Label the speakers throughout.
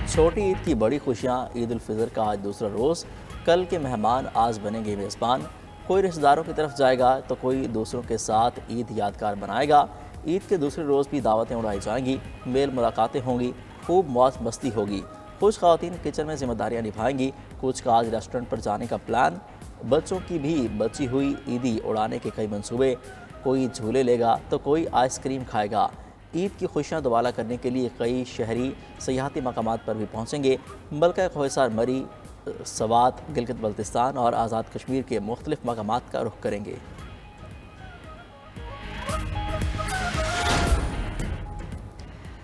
Speaker 1: چھوٹی عید کی بڑی خوشیاں، عید الفطر کا آج دوسرا روز، کل کے مہمان آج بنیں گے میزبان۔ کوئی رشتہ داروں کی طرف جائے گا تو کوئی دوسروں کے ساتھ عید یادگار بنائے گا۔ عید کے دوسرے روز بھی دعوتیں اڑائی جائیں گی، میل ملاقاتیں ہوں گی، خوب موج مستی ہوگی۔ کچھ خواتین کچن میں ذمہ داریاں نبھائیں گی، کچھ کا آج ریسٹورنٹ پر جانے کا پلان۔ بچوں کی بھی بچی ہوئی عیدی اڑانے کے کئی منصوبے، کوئی جھولے لے گا تو کوئی آئس کریم کھائے گا۔ عید کی خوشیاں دوبالا کرنے کے لیے کئی شہری سیاحتی مقامات پر بھی پہنچیں گے۔ ملکہ خواہشار مری، سوات، گلگت بلتستان اور آزاد کشمیر کے مختلف مقامات کا رخ کریں گے۔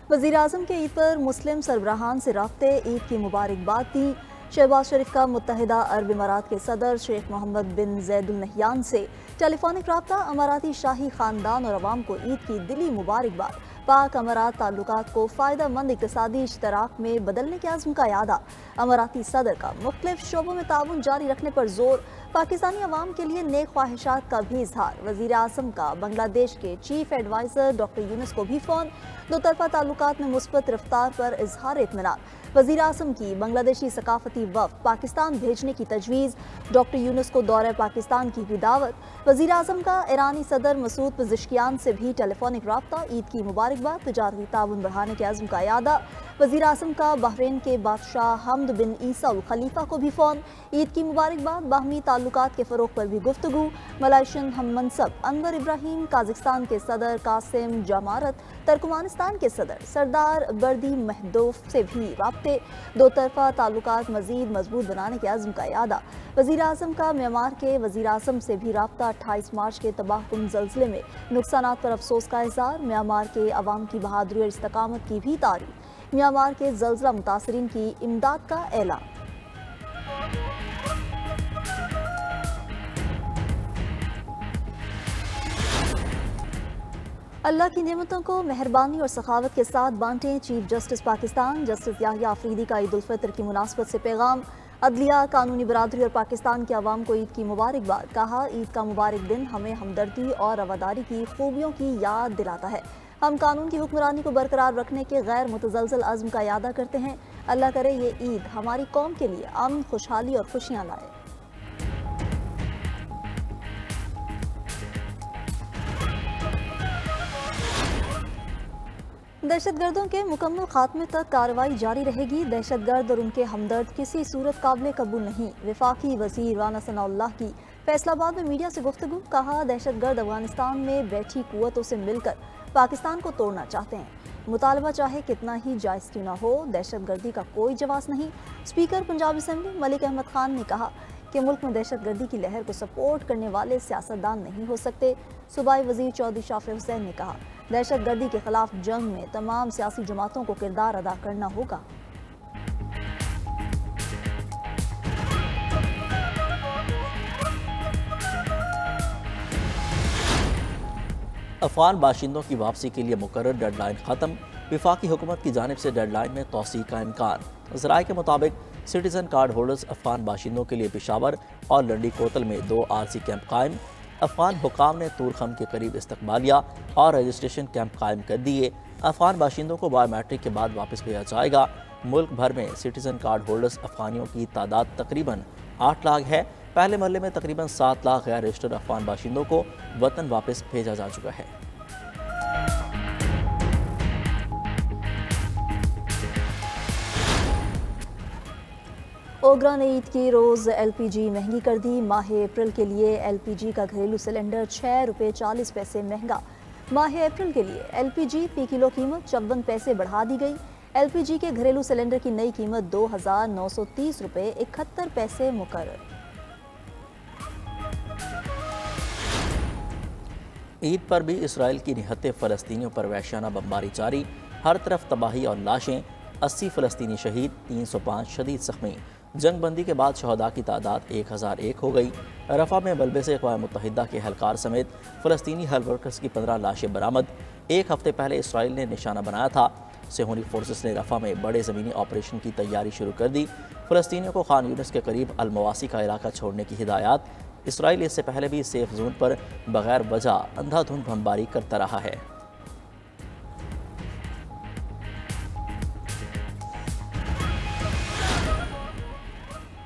Speaker 2: وزیراعظم کے عید پر مسلم سربراہان سے رابطے، عید کی مبارکباد دی۔ شہباز شریف کا متحدہ عرب امارات کے صدر شیخ محمد بن زید ال نہیان سے ٹیلی فونک رابطہ، اماراتی شاہی خاندان اور عوام کو عید کی دلی مبارکباد۔ پاک امارات تعلقات کو فائدہ مند اقتصادی اشتراک میں بدلنے کے عزم کا اعادہ، اماراتی صدر کا مختلف شعبوں میں تعاون جاری رکھنے پر زور، پاکستانی عوام کے لیے نیک خواہشات کا بھی اظہار۔ وزیر اعظم کا بنگلہ دیش کے چیف ایڈوائزر ڈاکٹر یونس کو بھی فون، دو طرفہ تعلقات میں مثبت رفتار پر اظہار اطمینان۔ وزیر اعظم کی بنگلہ دیشی ثقافتی وفد پاکستان بھیجنے کی تجویز، ڈاکٹر یونس کو دورہ پاکستان کی بھی دعوت۔ وزیر اعظم کا ایرانی صدر مسعود پزشکیان سے بھی ٹیلی فونک رابطہ، عید کی مبارکباد، تجارتی تعاون بڑھانے کے عزم کا اعادہ۔ وزیر اعظم کا بحرین کے بادشاہ حمد بن عیسیٰ الخلیفہ کو بھی فون، عید کی مبارکباد، باہمی تعلقات کے فروغ پر بھی گفتگو۔ ملائیشین ہم منصب انور ابراہیم، قازقستان کے صدر قاسم جامارت، ترکمانستان کے صدر سردار بردی مہدوف سے بھی رابطے، دو طرفہ تعلقات مزید مضبوط بنانے کے عزم کا اعادہ۔ وزیر اعظم کا میانمار کے وزیر اعظم سے بھی رابطہ، 28 مارچ کے تباہ کن زلزلے میں نقصانات پر افسوس کا اظہار، میانمار کے عوام کی بہادری اور استقامت کی بھی تعریف، میانمار کے زلزلہ متاثرین کی امداد کا اعلان۔ اللہ کی نعمتوں کو مہربانی اور سخاوت کے ساتھ بانٹیں، چیف جسٹس پاکستان جسٹس یحییٰ آفریدی کا عید الفطر کی مناسبت سے پیغام۔ عدلیہ، قانونی برادری اور پاکستان کے عوام کو عید کی مبارکباد، کہا عید کا مبارک دن ہمیں ہمدردی اور رواداری کی خوبیوں کی یاد دلاتا ہے۔ ہم قانون کی حکمرانی کو برقرار رکھنے کے غیر متزلزل عزم کا اعادہ کرتے ہیں۔ اللہ کرے یہ عید ہماری قوم کے لیے امن، خوشحالی اور خوشیاں لائے۔ دہشت گردوں کے مکمل خاتمے تک کارروائی جاری رہے گی، دہشت گرد اور ان کے ہمدرد کسی صورت قابل قبول نہیں۔ وفاقی وزیر رانا ثناء اللہ کی فیصل آباد میں میڈیا سے گفتگو، کہا دہشت گرد افغانستان میں بیٹھی قوتوں سے مل کر پاکستان کو توڑنا چاہتے ہیں۔ مطالبہ چاہے کتنا ہی جائز کیوں نہ ہو، دہشت گردی کا کوئی جواز نہیں۔ اسپیکر پنجاب اسمبلی ملک احمد خان نے کہا کہ ملک میں دہشت گردی کی لہر کو سپورٹ کرنے والے سیاستدان نہیں ہو سکتے۔ صوبائی وزیر چودھری شافع حسین نے کہا دہشت گردی کے خلاف جنگ میں تمام سیاسی جماعتوں کو کردار ادا کرنا ہوگا۔
Speaker 1: افغان باشندوں کی واپسی کے لیے مقرر ڈیڈ لائن ختم، وفاقی حکومت کی جانب سے ڈیڈ لائن میں توسیع کا امکان۔ ذرائع کے مطابق سٹیزن کارڈ ہولڈرز افغان باشندوں کے لیے پشاور اور لنڈی کوتل میں 2 عارضی کیمپ قائم۔ افغان حکام نے تورخم کے قریب استقبالیہ اور رجسٹریشن کیمپ قائم کر دیے۔ افغان باشندوں کو بایو میٹرک کے بعد واپس بھیجا جائے گا۔ ملک بھر میں سٹیزن کارڈ ہولڈرز افغانیوں کی تعداد تقریباً 8 لاکھ ہے۔ پہلے مرحلے میں تقریباً 7 لاکھ غیر رجسٹرڈ افغان باشندوں کو وطن واپس بھیجا جا چکا ہے۔
Speaker 2: اوگرا نے عید کی روز ایل پی جی مہنگی کر دی، ماہ اپریل کے لیے ایل پی جی کا گھریلو سلنڈر 6 روپے 40 پیسے مہنگا۔ ماہ اپریل کے لیے ایل پی جی فی کلو قیمت 54 پیسے بڑھا دی گئی۔ ایل پی جی کے گھریلو سلنڈر کی نئی قیمت 2930 روپے 71 پیسے مقرر۔
Speaker 1: عید پر بھی اسرائیل کی نہتے فلسطینیوں پر وحشیانہ بمباری جاری، ہر طرف تباہی اور لاشیں، 80 فلسطینی شہید، 305 شدید زخمی۔ جنگ بندی کے بعد شہداء کی تعداد 1001 ہو گئی۔ رفح میں ملبے سے اقوام متحدہ کے اہلکار سمیت فلسطینی ہیلتھ ورکرز کی 15 لاشیں برآمد۔ ایک ہفتے پہلے اسرائیل نے نشانہ بنایا تھا۔ صہیونی فورسز نے رفح میں بڑے زمینی آپریشن کی تیاری شروع کر دی۔ فلسطینیوں کو خان یونس کے قریب المواسی کا علاقہ چھوڑنے کی ہدایات۔ اسرائیل اس سے پہلے بھی سیف زون پر بغیر وجہ اندھا دھند بمباری کرتا رہا ہے۔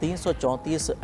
Speaker 1: 334